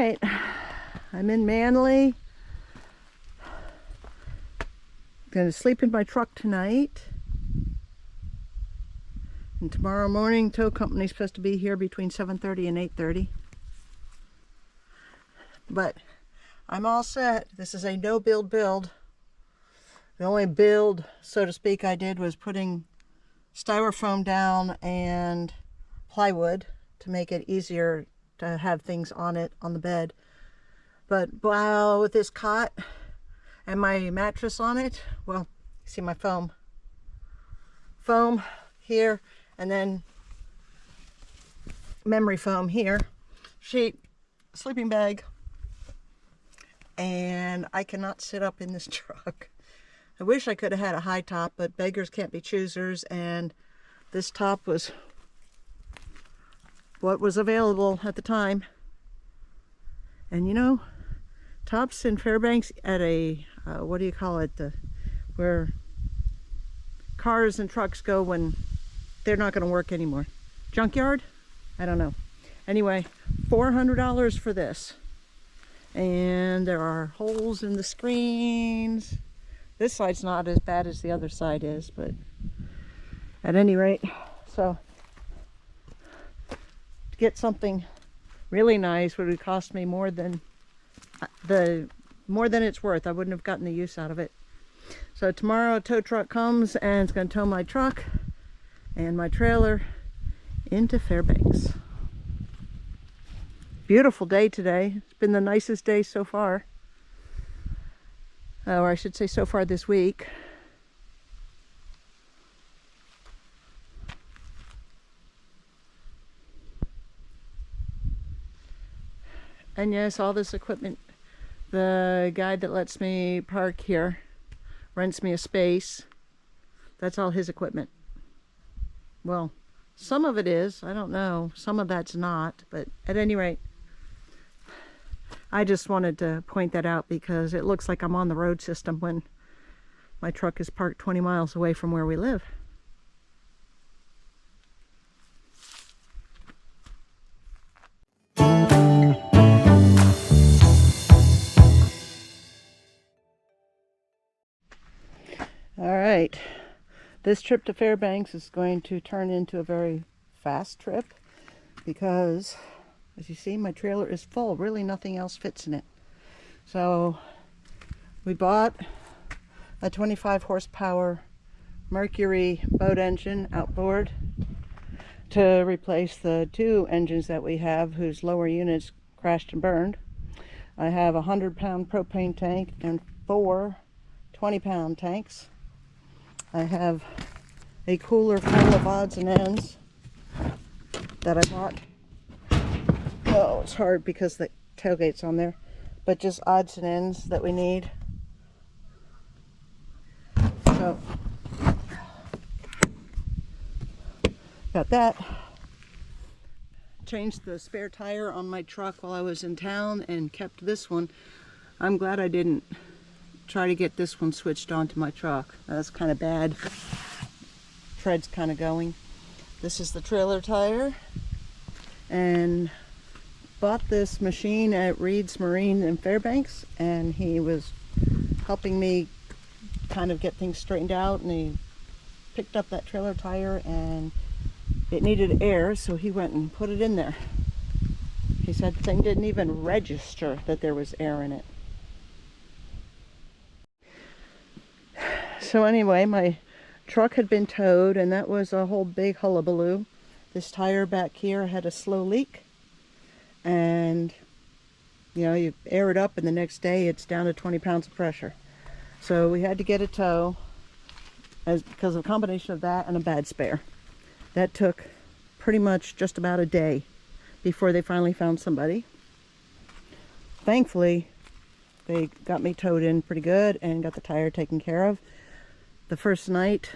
right, I'm in Manley. Gonna sleep in my truck tonight. And tomorrow morning, tow company's supposed to be here between 7:30 and 8:30. But I'm all set. This is a no-build build. The only build, so to speak, I did was putting styrofoam down and plywood to make it easier to have things on it, on the bed. But wow, with this cot and my mattress on it, well, see my foam here, and then memory foam here, sheet, sleeping bag, and I cannot sit up in this truck. I wish I could have had a high top, but beggars can't be choosers, and this top was what was available at the time. And you know, tops in Fairbanks at a what do you call it, where cars and trucks go when they're not going to work anymore, junkyard, I don't know. Anyway, $400 for this, and there are holes in the screens. This side's not as bad as the other side is, but at any rate, so to get something really nice would have cost me more than it's worth. I wouldn't have gotten the use out of it. So tomorrow a tow truck comes and it's going to tow my truck and my trailer into Fairbanks. Beautiful day today. It's been the nicest day so far. Or I should say so far this week. And yes, all this equipment, the guy that lets me park here rents me a space. That's all his equipment. Well, some of it is, I don't know. Some of that's not, but at any rate, I just wanted to point that out because it looks like I'm on the road system when my truck is parked 20 miles away from where we live. All right, this trip to Fairbanks is going to turn into a very fast trip because, as you see, my trailer is full. Really nothing else fits in it. So we bought a 25 horsepower Mercury boat engine outboard to replace the 2 engines that we have whose lower units crashed and burned. I have a 100-pound propane tank and 4 20-pound tanks. I have a cooler full of odds and ends that I bought. Oh, it's hard because the tailgate's on there, but just odds and ends that we need. So, got that. Changed the spare tire on my truck while I was in town and kept this one. I'm glad I didn't try to get this one switched onto my truck. That's kind of bad. Tread's kind of going. This is the trailer tire, and bought this machine at Reed's Marine in Fairbanks, and he was helping me kind of get things straightened out, and he picked up that trailer tire and it needed air, so he went and put it in there. He said the thing didn't even register that there was air in it. So anyway, my truck had been towed, and that was a whole big hullabaloo. This tire back here had a slow leak, and you know, you air it up and the next day it's down to 20 pounds of pressure. So we had to get a tow because of a combination of that and a bad spare. That took pretty much just about a day before they finally found somebody. Thankfully, they got me towed in pretty good and got the tire taken care of. The first night,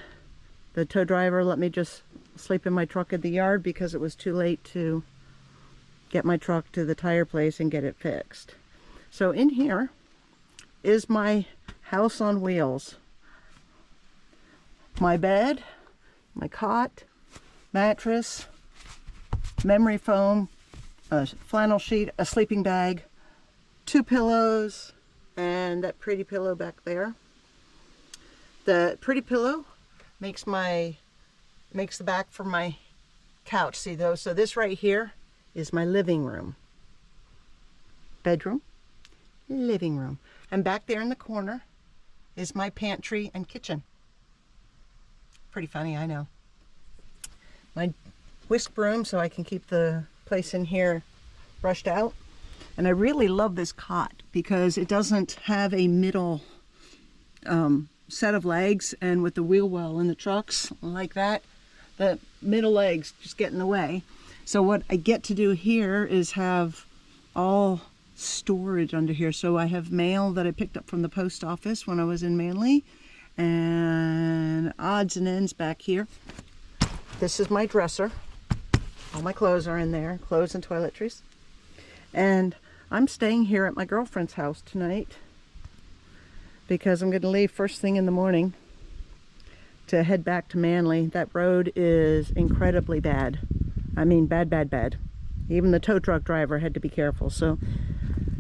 the tow driver let me just sleep in my truck in the yard because it was too late to get my truck to the tire place and get it fixed. So in here is my house on wheels. My bed, my cot, mattress, memory foam, a flannel sheet, a sleeping bag, 2 pillows and that pretty pillow back there. The pretty pillow makes the back for my couch. See those? So this right here is my living room. Bedroom, living room. And back there in the corner is my pantry and kitchen. Pretty funny, I know. My whisk broom so I can keep the place in here brushed out. And I really love this cot because it doesn't have a middle set of legs, and with the wheel well in the trucks like that, the middle legs just get in the way. So what I get to do here is have all storage under here. So I have mail that I picked up from the post office when I was in Manley, and odds and ends back here. This is my dresser. All my clothes are in there, clothes and toiletries. And I'm staying here at my girlfriend's house tonight because I'm going to leave first thing in the morning to head back to Manley. That road is incredibly bad. I mean, bad, bad, bad. Even the tow truck driver had to be careful. So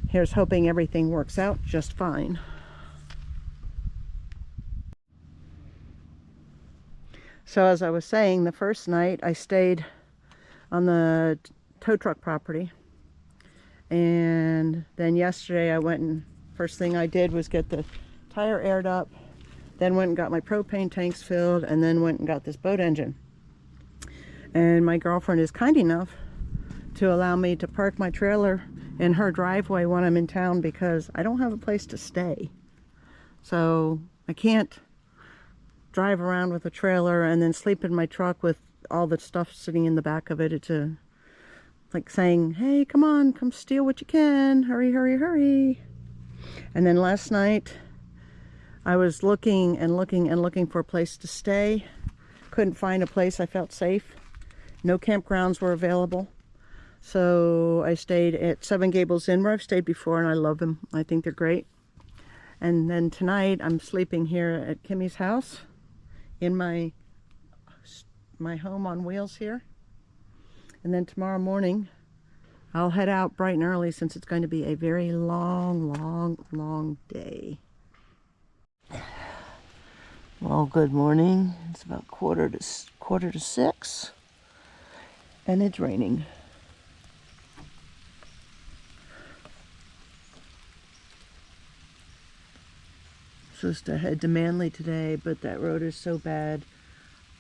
here's hoping everything works out just fine. So as I was saying, the first night I stayed on the tow truck property. And then yesterday I went and first thing I did was get the tire aired up, then went and got my propane tanks filled, and then went and got this boat engine. And my girlfriend is kind enough to allow me to park my trailer in her driveway when I'm in town because I don't have a place to stay. So I can't drive around with a trailer and then sleep in my truck with all the stuff sitting in the back of it. It's like saying, hey, come on, come steal what you can. Hurry, hurry, hurry. And then last night I was looking and looking and looking for a place to stay. Couldn't find a place I felt safe. No campgrounds were available. So I stayed at Seven Gables Inn, where I've stayed before, and I love them. I think they're great. And then tonight I'm sleeping here at Kimmy's house in my home on wheels here. And then tomorrow morning I'll head out bright and early since it's going to be a very long, long, long day. Well, good morning. It's about quarter to 6 and it's raining. Supposed to head to Manley today, but that road is so bad.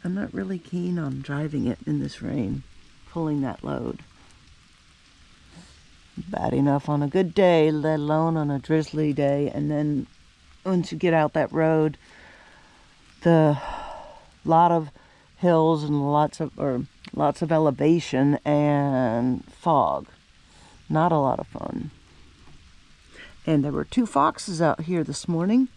I'm not really keen on driving it in this rain, pulling that load. Bad enough on a good day, let alone on a drizzly day. And then once you get out that road, the lot of hills and lots of elevation and fog. Not a lot of fun. And there were 2 foxes out here this morning.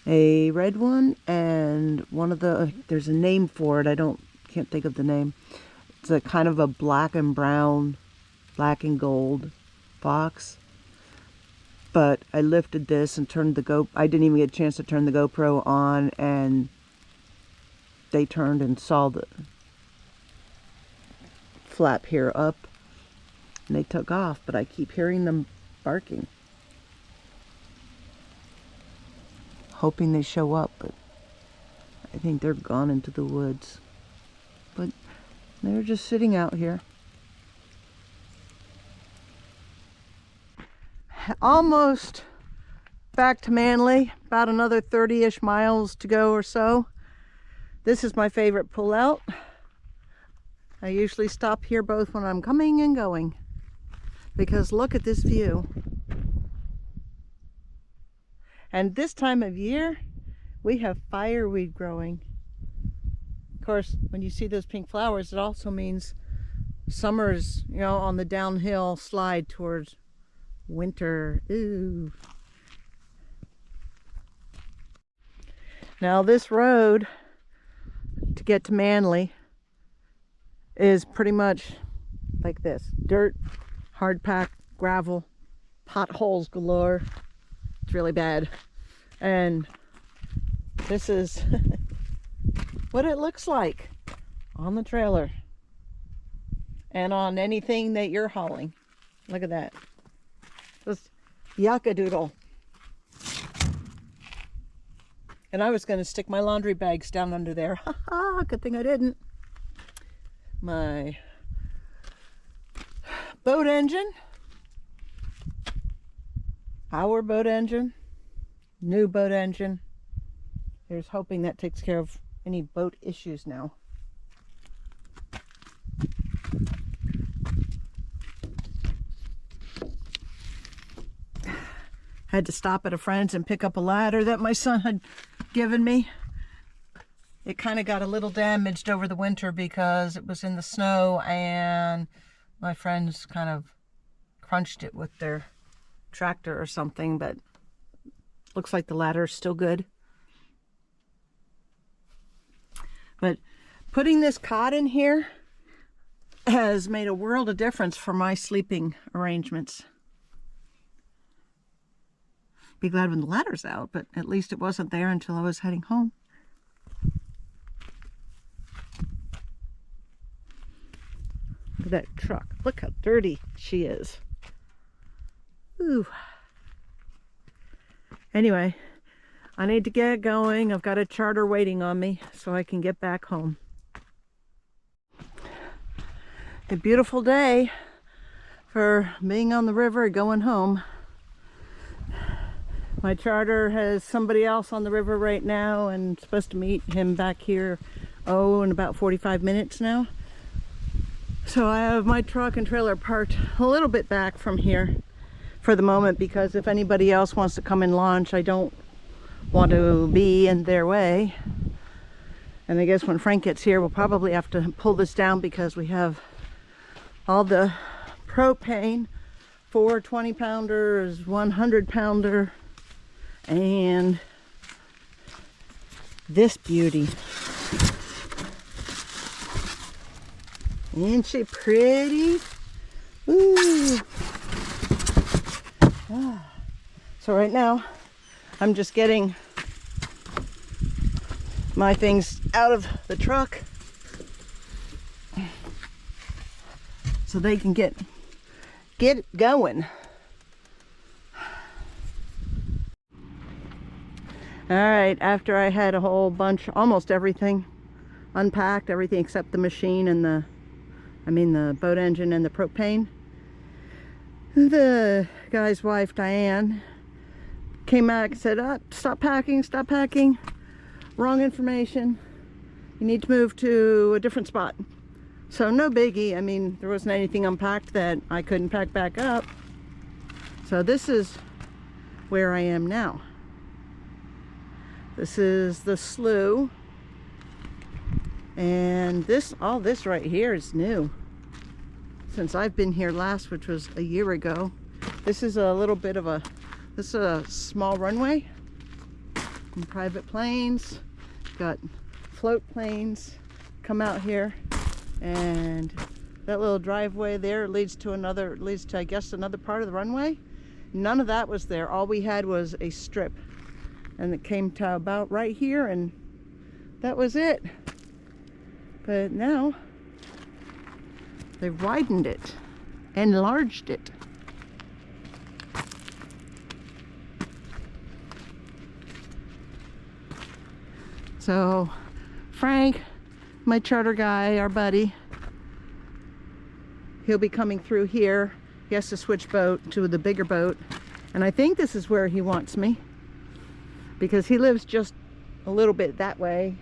A red one and one of the, there's a name for it, can't think of the name. It's a kind of a black and brown, black and gold fox. But I lifted this and turned I didn't even get a chance to turn the GoPro on, and they turned and saw the flap here up and they took off, but I keep hearing them barking. Hoping they show up, but I think they're gone into the woods. But they're just sitting out here. Almost back to Manley, about another 30-ish miles to go or so. This is my favorite pullout. I usually stop here both when I'm coming and going, because look at this view. And this time of year, we have fireweed growing. Of course, when you see those pink flowers, it also means summer's, on the downhill slide towards winter. Ooh. Now this road to get to Manley is pretty much like this. Dirt, hard packed gravel, potholes galore. It's really bad. And this is what it looks like on the trailer and on anything that you're hauling. Look at that. Just Yakadoodle. And I was going to stick my laundry bags down under there. Ha ha, good thing I didn't. My boat engine. Our boat engine. New boat engine. Here's hoping that takes care of any boat issues now. Had to stop at a friend's and pick up a ladder that my son had given me. It kind of got a little damaged over the winter because it was in the snow, and my friends kind of crunched it with their tractor or something, but looks like the ladder is still good. But putting this cot in here has made a world of difference for my sleeping arrangements. Be glad when the ladder's out, but at least it wasn't there until I was heading home. Look at that truck. Look how dirty she is. Ooh. Anyway, I need to get going. I've got a charter waiting on me so I can get back home. A beautiful day for being on the river, going home. My charter has somebody else on the river right now, and supposed to meet him back here, in about 45 minutes now. So I have my truck and trailer parked a little bit back from here for the moment, because if anybody else wants to come and launch, I don't want to be in their way. And I guess when Frank gets here, we'll probably have to pull this down because we have all the propane, 4 20-pounders, 100-pounder, and this beauty. Ain't she pretty? Ooh. Ah. So right now, I'm just getting my things out of the truck so they can get going. All right, after I had a whole bunch, almost everything unpacked, everything except the machine and the boat engine and the propane, the guy's wife, Diane, came back and said, stop packing, wrong information. You need to move to a different spot. So no biggie. I mean, there wasn't anything unpacked that I couldn't pack back up. So this is where I am now. This is the slough, and all this right here is new since I've been here last, which was a year ago. This is a little bit of this is a small runway and private planes. Got float planes come out here, and that little driveway there leads to I guess another part of the runway. None of that was there. All we had was a strip, and it came to about right here, and that was it. But now they've widened it, enlarged it. So Frank, my charter guy, our buddy, he'll be coming through here. He has to switch boat to the bigger boat, and I think this is where he wants me, because he lives just a little bit that way,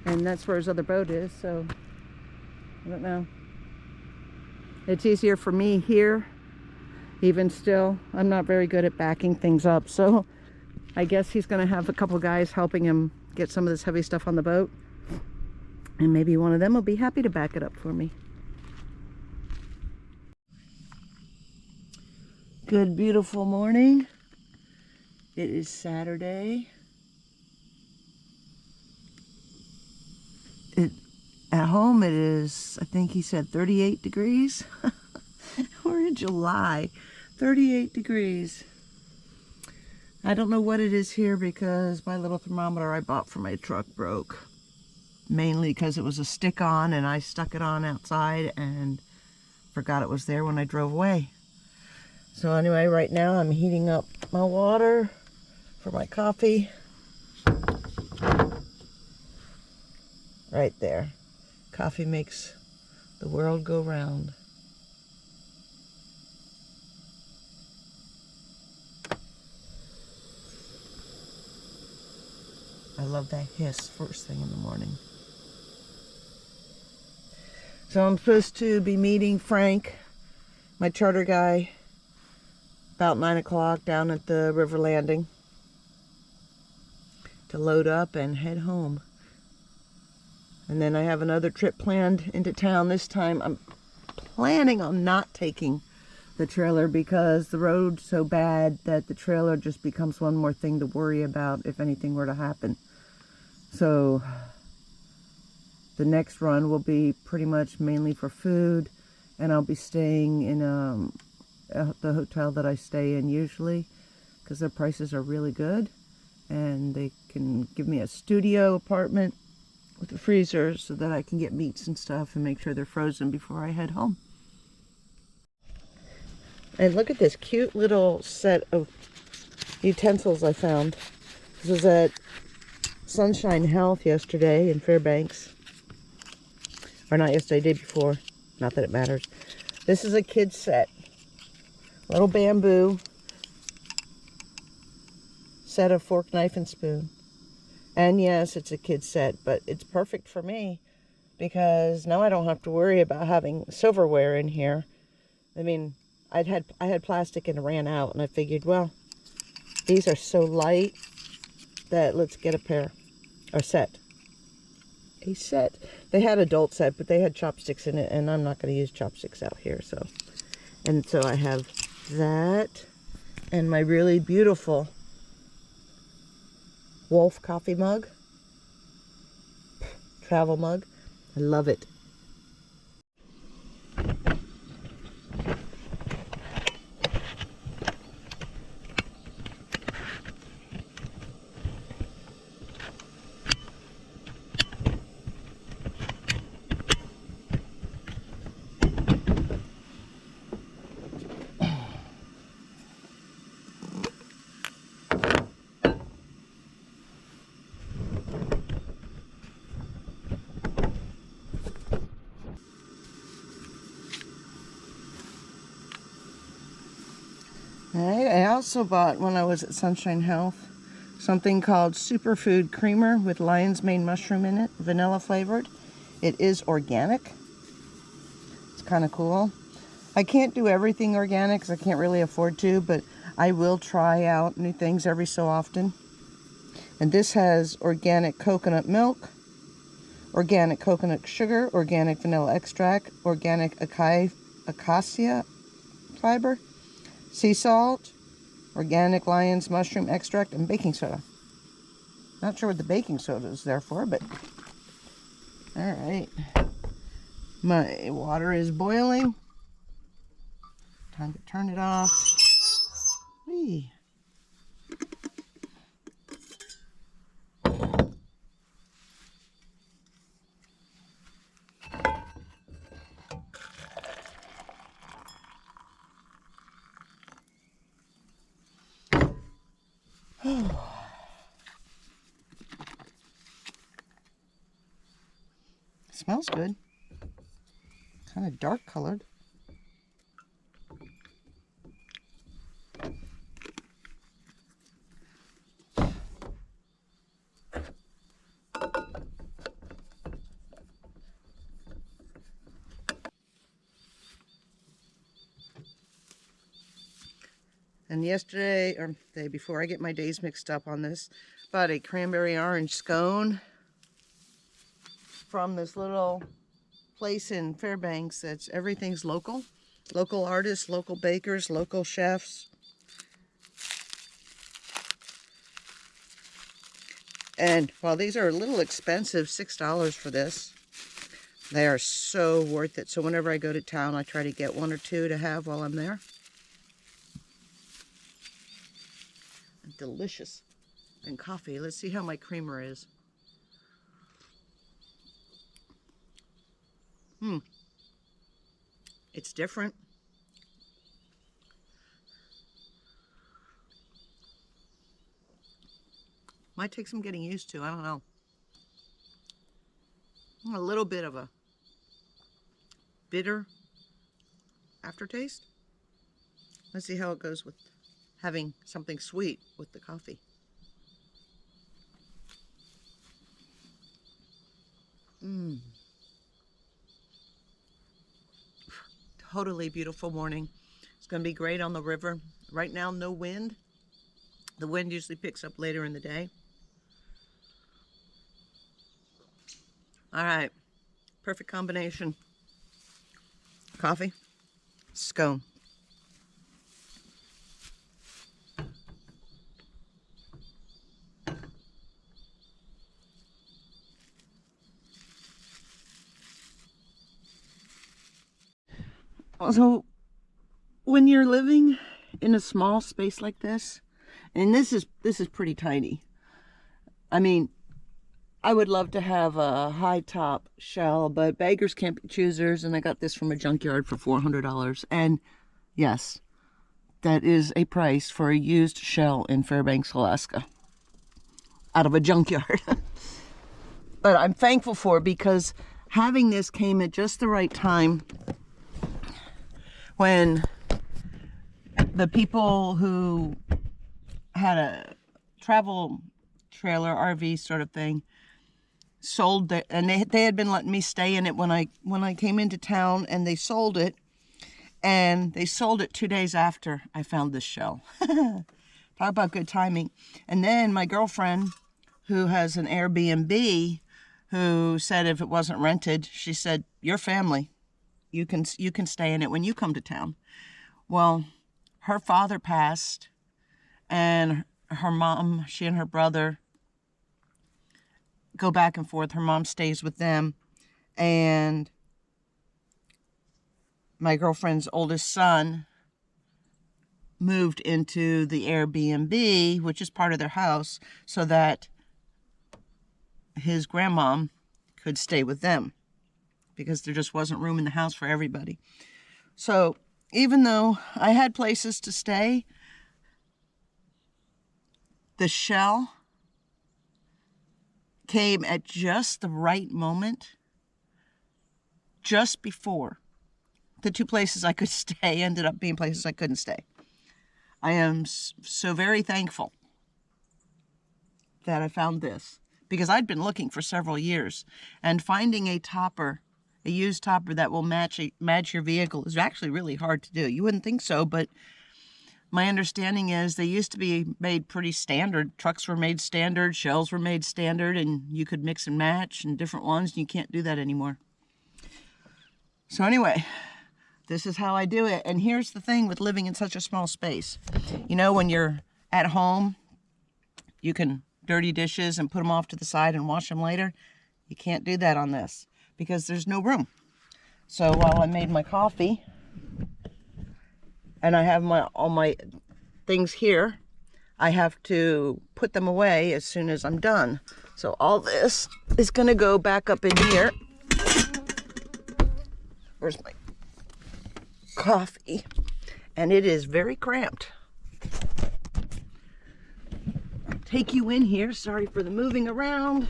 and that's where his other boat is. So I don't know. It's easier for me here. Even still, I'm not very good at backing things up, so I guess he's going to have a couple guys helping him get some of this heavy stuff on the boat, and maybe one of them will be happy to back it up for me. Good, beautiful morning. It is Saturday. At home it is, I think he said 38 degrees. We're in July. 38 degrees. I don't know what it is here because my little thermometer I bought for my truck broke. Mainly because it was a stick-on and I stuck it on outside and forgot it was there when I drove away. So anyway, right now I'm heating up my water for my coffee. Right there. Coffee makes the world go round. I love that hiss first thing in the morning. So I'm supposed to be meeting Frank, my charter guy, about 9 o'clock down at the river landing to load up and head home. And then I have another trip planned into town. This time I'm planning on not taking the trailer because the road's so bad that the trailer just becomes one more thing to worry about if anything were to happen. So the next run will be pretty much mainly for food, and I'll be staying in the hotel that I stay in usually because their prices are really good, and they can give me a studio apartment with a freezer so that I can get meats and stuff and make sure they're frozen before I head home. And look at this cute little set of utensils I found. This was at Sunshine Health yesterday in Fairbanks. Or not yesterday, day before. Not that it matters. This is a kid's set. Little bamboo set of fork, knife, and spoon. And yes, it's a kid's set, but it's perfect for me because now I don't have to worry about having silverware in here. I mean, I had plastic and it ran out, and I figured, well, these are so light that let's get a pair, or set. A set. They had adult set, but they had chopsticks in it, and I'm not going to use chopsticks out here, so. And so I have that, and my really beautiful Wolf coffee mug, travel mug. I love it. I also bought, when I was at Sunshine Health, something called Superfood Creamer with lion's mane mushroom in it, vanilla flavored. It is organic. It's kind of cool. I can't do everything organic because I can't really afford to, but I will try out new things every so often. And this has organic coconut milk, organic coconut sugar, organic vanilla extract, organic acacia fiber, sea salt, organic lion's mushroom extract, and baking soda. Not sure what the baking soda is there for, but alright. My water is boiling. Time to turn it off. Whee. Smells good. Kind of dark colored. And yesterday, or the day before, I get my days mixed up on this, bought a cranberry orange scone from this little place in Fairbanks that's everything's local. Local artists, local bakers, local chefs. And while these are a little expensive, $6 for this, they are so worth it. So whenever I go to town, I try to get one or two to have while I'm there. Delicious. And coffee. Let's see how my creamer is. It's different. Might take some getting used to. I don't know. A little bit of a bitter aftertaste. Let's see how it goes with having something sweet with the coffee. Totally beautiful morning. It's going to be great on the river. Right now, no wind. The wind usually picks up later in the day. All right, perfect combination. Coffee, scone. So when you're living in a small space like this, and this is pretty tiny. I mean, I would love to have a high top shell, but beggars can't be choosers, and I got this from a junkyard for $400. And yes, that is a price for a used shell in Fairbanks, Alaska, out of a junkyard. But I'm thankful for it because having this came at just the right time when the people who had a travel trailer, RV sort of thing, sold it, and they had been letting me stay in it when I came into town, and they sold it, and they sold it 2 days after I found this shell. Talk about good timing. And then my girlfriend, who has an Airbnb, who said if it wasn't rented, she said, "Your family, you can stay in it when you come to town." Well, her father passed, and her mom, she and her brother go back and forth. Her mom stays with them, and my girlfriend's oldest son moved into the Airbnb, which is part of their house, so that his grandmom could stay with them because there just wasn't room in the house for everybody. So even though I had places to stay, the shell came at just the right moment, just before the two places I could stay ended up being places I couldn't stay. I am so very thankful that I found this, because I'd been looking for several years, and finding a topper, a used topper that will match your vehicle is actually really hard to do. You wouldn't think so, but my understanding is they used to be made pretty standard. Trucks were made standard, shells were made standard, and you could mix and match and different ones, and you can't do that anymore. So anyway, this is how I do it. And here's the thing with living in such a small space. You know, when you're at home, you can dirty dishes and put them off to the side and wash them later. You can't do that on this because there's no room. So while I made my coffee, and I have all my things here, I have to put them away as soon as I'm done. So all this is going to go back up in here. Where's my coffee? And it is very cramped. I'll take you in here. Sorry for the moving around,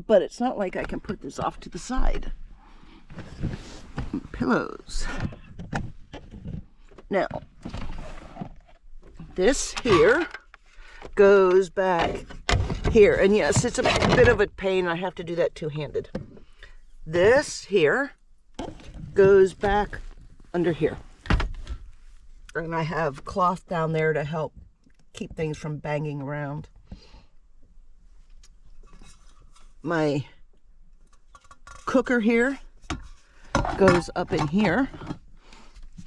but it's not like I can put this off to the side. Pillows. Now, this here goes back here. And yes, it's a bit of a pain. I have to do that two-handed. This here goes back under here. And I have cloth down there to help keep things from banging around. My cooker here goes up in here.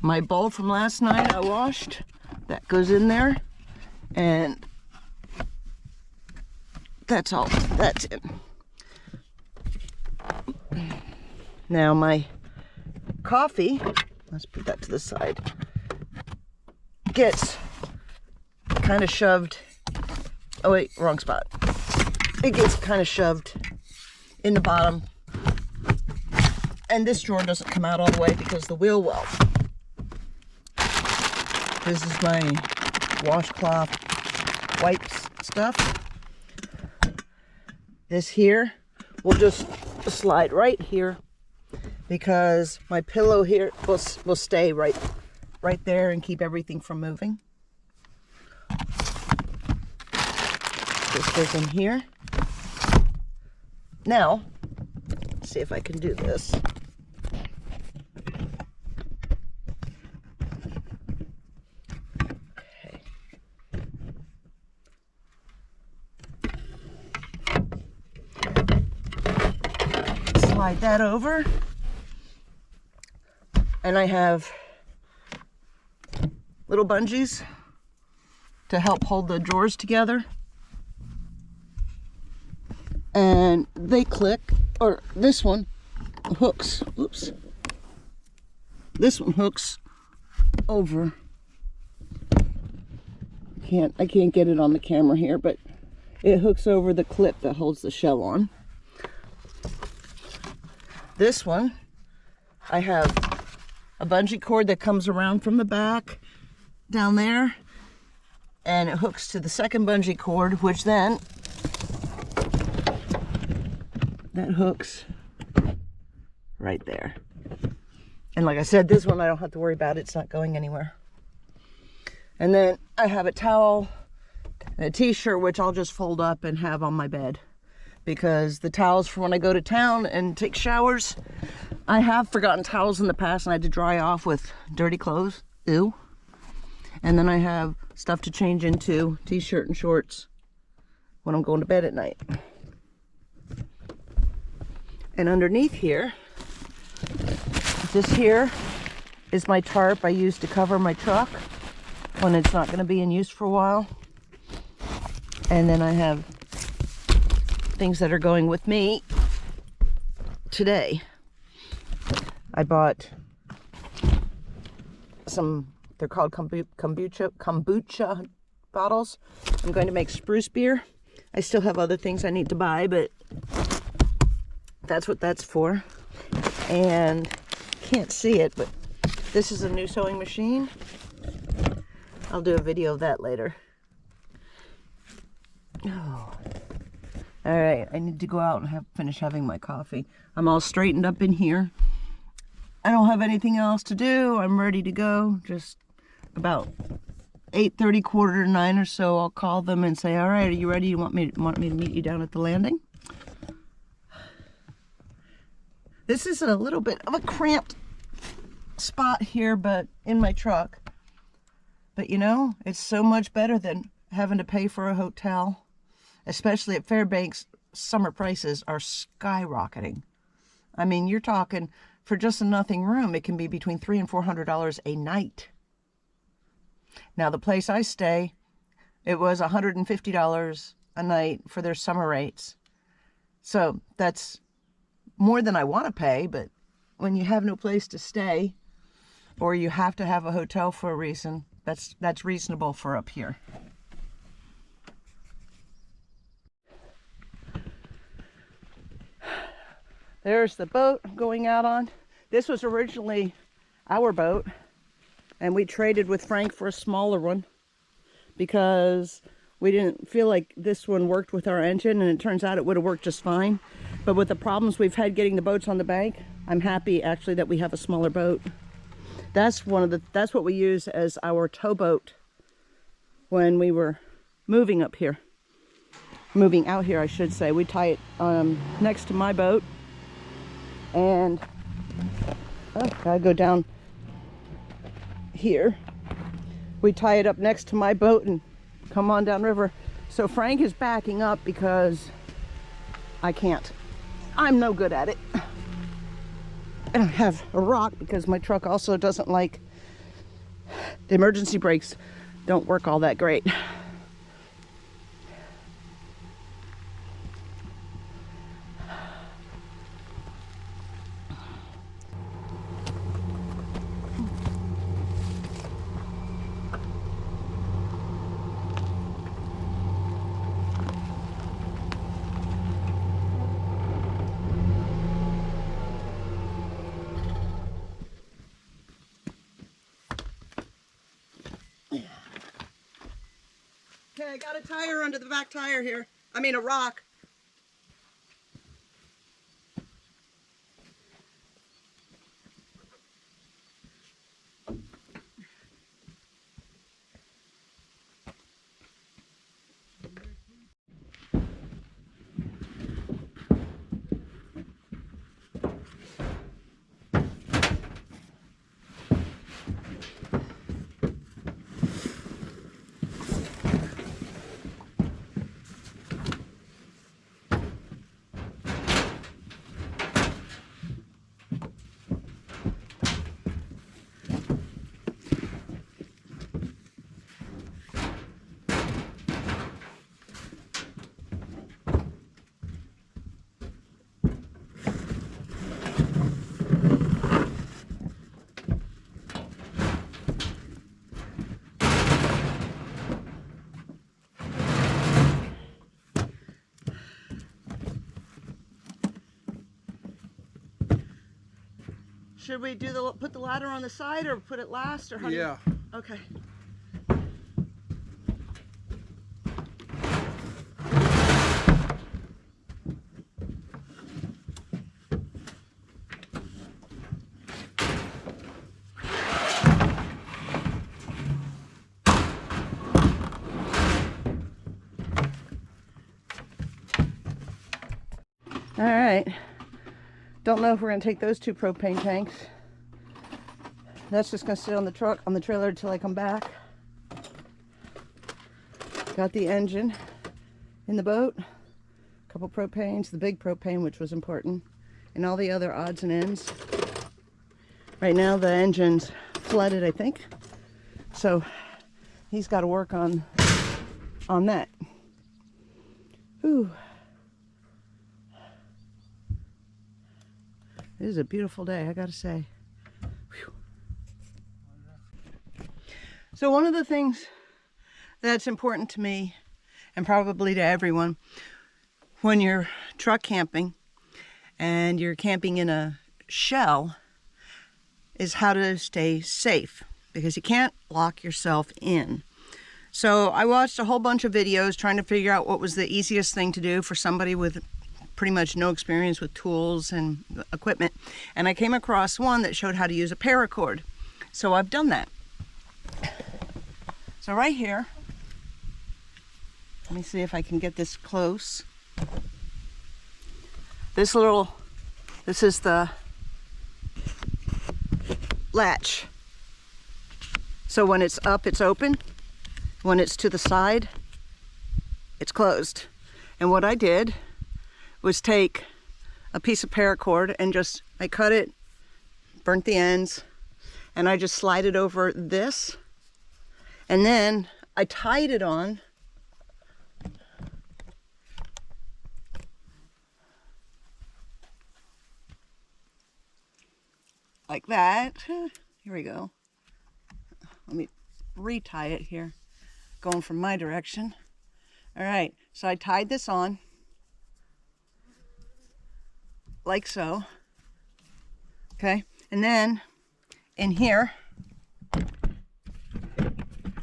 My bowl from last night I washed, that goes in there, and that's all that's in. Now my coffee, let's put that to the side, gets kind of shoved, oh wait, wrong spot. It gets kind of shoved in the bottom, and this drawer doesn't come out all the way because the wheel well. This is my washcloth wipes stuff. This here will just slide right here because my pillow here will stay right there and keep everything from moving. This goes in here. Now, let's see if I can do this. Okay. Slide that over. And I have little bungees to help hold the drawers together. And they click, or this one hooks, oops. This one hooks over. I can't get it on the camera here, but it hooks over the clip that holds the shell on. This one, I have a bungee cord that comes around from the back down there, and it hooks to the second bungee cord, which then that hooks right there. And like I said, this one I don't have to worry about. It's not going anywhere. And then I have a towel and a t-shirt, which I'll just fold up and have on my bed, because the towels for when I go to town and take showers, I have forgotten towels in the past and I had to dry off with dirty clothes. Ew. And then I have stuff to change into, t-shirt and shorts, when I'm going to bed at night. And underneath here, this here is my tarp I use to cover my truck when it's not going to be in use for a while. And then I have things that are going with me today. I bought some, they're called kombucha bottles. I'm going to make spruce beer. I still have other things I need to buy, but that's what that's for. And can't see it, but this is a new sewing machine. I'll do a video of that later. Oh. All right, I need to go out and finish having my coffee. I'm all straightened up in here. I don't have anything else to do. I'm ready to go. Just about 8:30, 8:45 or so, I'll call them and say, all right, are you ready? You want me to meet you down at the landing? This is a little bit of a cramped spot here, but in my truck. But you know, it's so much better than having to pay for a hotel, especially at Fairbanks. Summer prices are skyrocketing. I mean, you're talking for just a nothing room, it can be between $300 and $400 a night. Now, the place I stay, it was $150 a night for their summer rates. So that's more than I want to pay, but when you have no place to stay, or you have to have a hotel for a reason, that's reasonable for up here. There's the boat I'm going out on. This was originally our boat, and we traded with Frank for a smaller one because we didn't feel like this one worked with our engine, and it turns out it would have worked just fine. But with the problems we've had getting the boats on the bank, I'm happy actually that we have a smaller boat. That's what we use as our towboat when we were moving up here. Moving out here, I should say. We tie it next to my boat, and I go down here. We tie it up next to my boat and come on downriver. So Frank is backing up because I can't. I'm no good at it. And I have a rock because my truck also doesn't like, the emergency brakes don't work all that great. Okay, I got a tire under the back tire here. I mean a rock. Should we put the ladder on the side or put it last, or how do you? Okay. All right. Don't know if we're gonna take those 2 propane tanks. That's just gonna sit on the truck, on the trailer until I come back. Got the engine in the boat, a couple propanes, the big propane, which was important, and all the other odds and ends. Right now the engine's flooded, I think. So he's got to work on that. Whew. It is a beautiful day, I gotta say. Whew. So one of the things that's important to me, and probably to everyone, when you're truck camping and you're camping in a shell, is how to stay safe, because you can't lock yourself in. So I watched a whole bunch of videos trying to figure out what was the easiest thing to do for somebody with pretty much no experience with tools and equipment, and I came across one that showed how to use a paracord. So I've done that. So right here, let me see if I can get this close. This is the latch. So when it's up, it's open. When it's to the side, it's closed. And what I did was take a piece of paracord and I cut it, burnt the ends, and I just slide it over this, and then I tied it on like that. Here we go. Let me retie it here, going from my direction. All right, so I tied this on like so. Okay, and then in here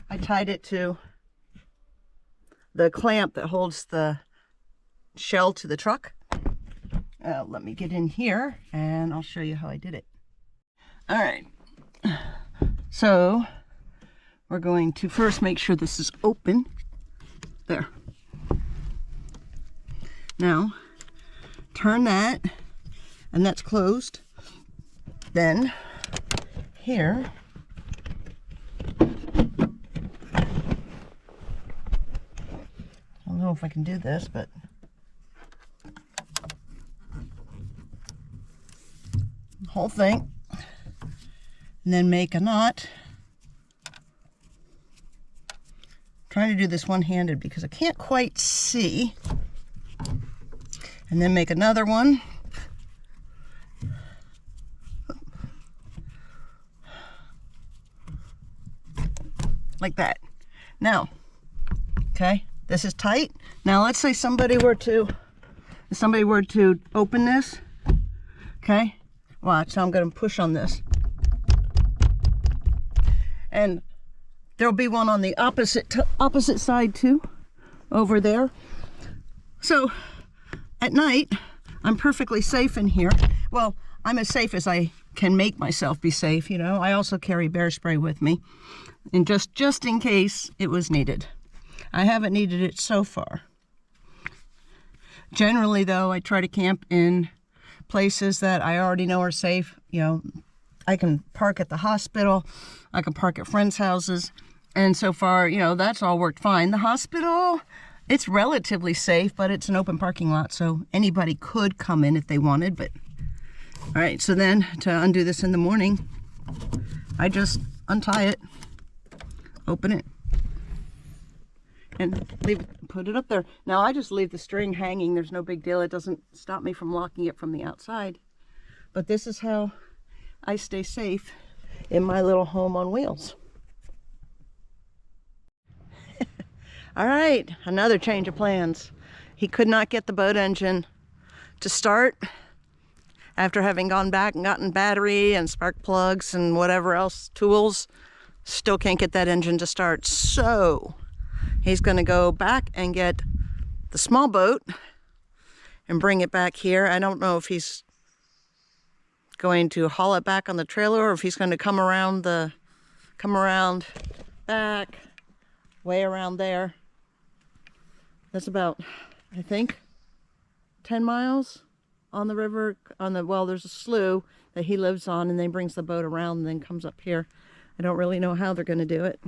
I tied it to the clamp that holds the shell to the truck. Let me get in here and I'll show you how I did it. All right, so we're going to first make sure this is open. There. Now turn that, and that's closed. Then here, I don't know if I can do this, but the whole thing, and then make a knot. Trying to do this one-handed because I can't quite see. And then make another one. Like that. Now, okay, this is tight. Now let's say somebody were to open this. Okay, watch, so I'm gonna push on this. And there'll be one on the opposite side too, over there. So at night, I'm perfectly safe in here. Well, I'm as safe as I can make myself be safe, you know. I also carry bear spray with me, and just in case it was needed. I haven't needed it so far. Generally though, I try to camp in places that I already know are safe. You know, I can park at the hospital, I can park at friends' houses, and so far, you know, that's all worked fine. The hospital, it's relatively safe, but it's an open parking lot, so anybody could come in if they wanted. But all right, so then to undo this in the morning, I just untie it, open it, and put it up there. Now I just leave the string hanging. There's no big deal. It doesn't stop me from locking it from the outside. But this is how I stay safe in my little home on wheels. All right, another change of plans. He could not get the boat engine to start, after having gone back and gotten battery and spark plugs and whatever else, tools, still can't get that engine to start. So he's going to go back and get the small boat and bring it back here. I don't know if he's going to haul it back on the trailer or if he's going to come around back, way around there. That's about, I think, 10 miles on the river, well, there's a slough that he lives on, and then brings the boat around and then comes up here. I don't really know how they're going to do it,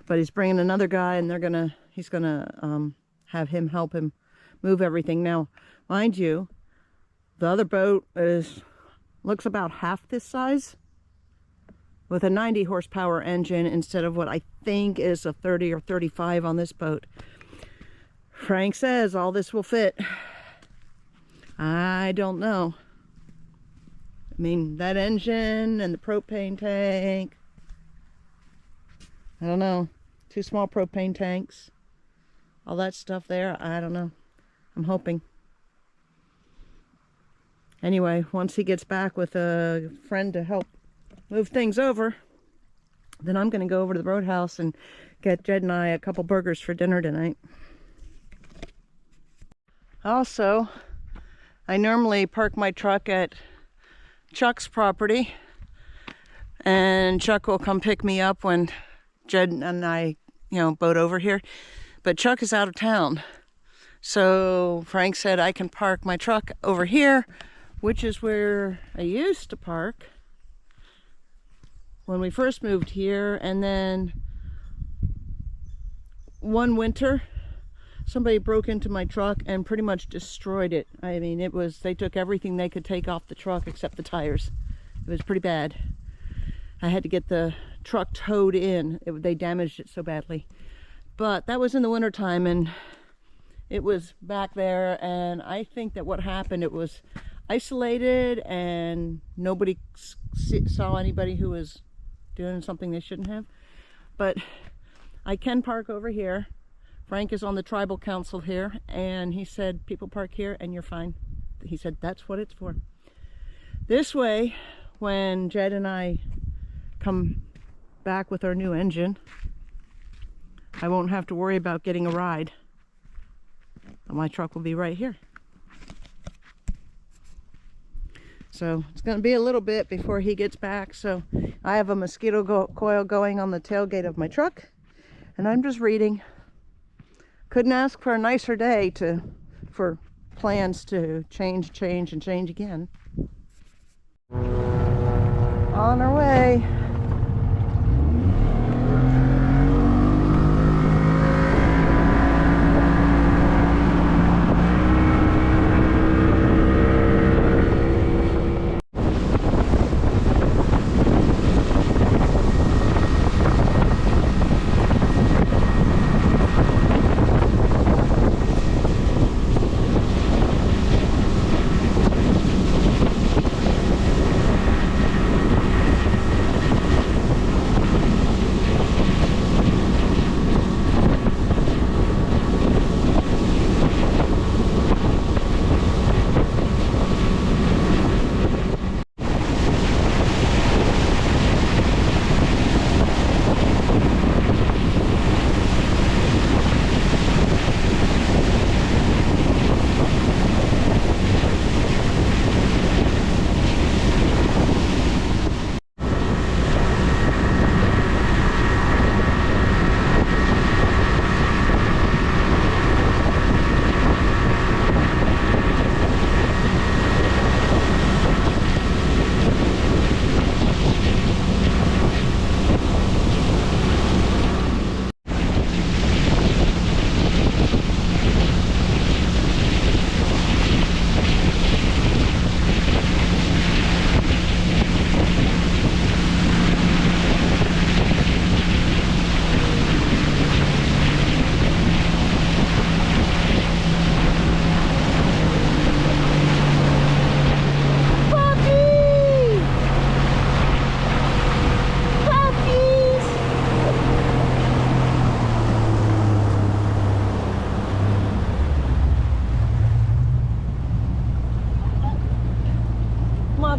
but he's bringing another guy, and he's gonna have him help him move everything. Now, mind you, the other boat looks about half this size, with a 90 horsepower engine instead of what I think is a 30 or 35 on this boat. Frank says all this will fit. I don't know. I mean, that engine and the propane tank, I don't know. 2 small propane tanks, all that stuff there, I don't know. I'm hoping. Anyway, once he gets back with a friend to help move things over, then I'm going to go over to the Roadhouse and get Jed and I a couple burgers for dinner tonight. Also, I normally park my truck at Chuck's property, and Chuck will come pick me up when Jed and I, boat over here. But Chuck is out of town, so Frank said I can park my truck over here, which is where I used to park when we first moved here. And then one winter, somebody broke into my truck and pretty much destroyed it. I mean, they took everything they could take off the truck except the tires. It was pretty bad. I had to get the truck towed in. They damaged it so badly. But that was in the wintertime, and it was back there, and I think that what happened, it was isolated and nobody saw anybody who was doing something they shouldn't have. But I can park over here. Frank is on the tribal council here, and he said people park here and you're fine. He said that's what it's for. This way, when Jed and I come back with our new engine, I won't have to worry about getting a ride. My truck will be right here. So it's going to be a little bit before he gets back. So I have a mosquito coil going on the tailgate of my truck, and I'm just reading. Couldn't ask for a nicer day for plans to change again. On our way.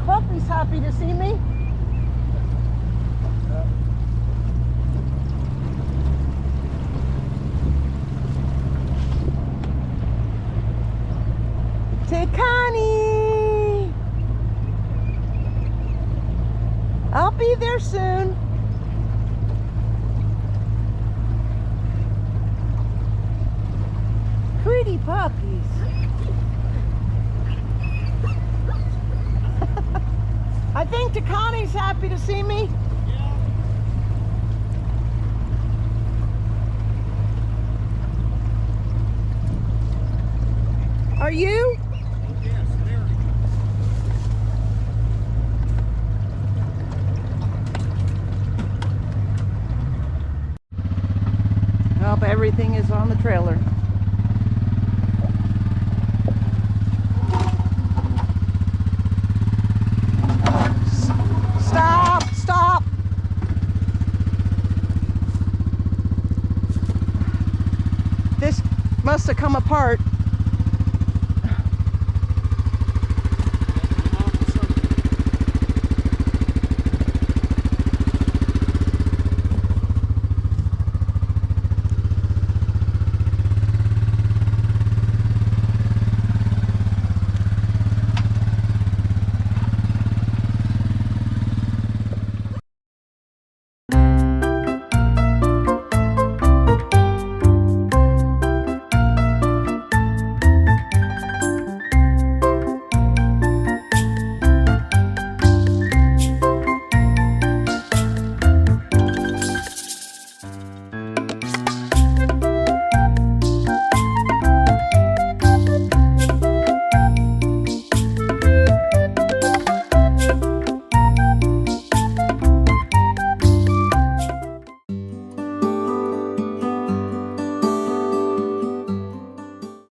puppy's happy to see me. Say, Connie! I'll be there soon. Pretty puppies. I think Connie's happy to see me. Yeah. Are you? Oh, yes, very. Oh, but everything is on the trailer. Stop! Stop! This must have come apart.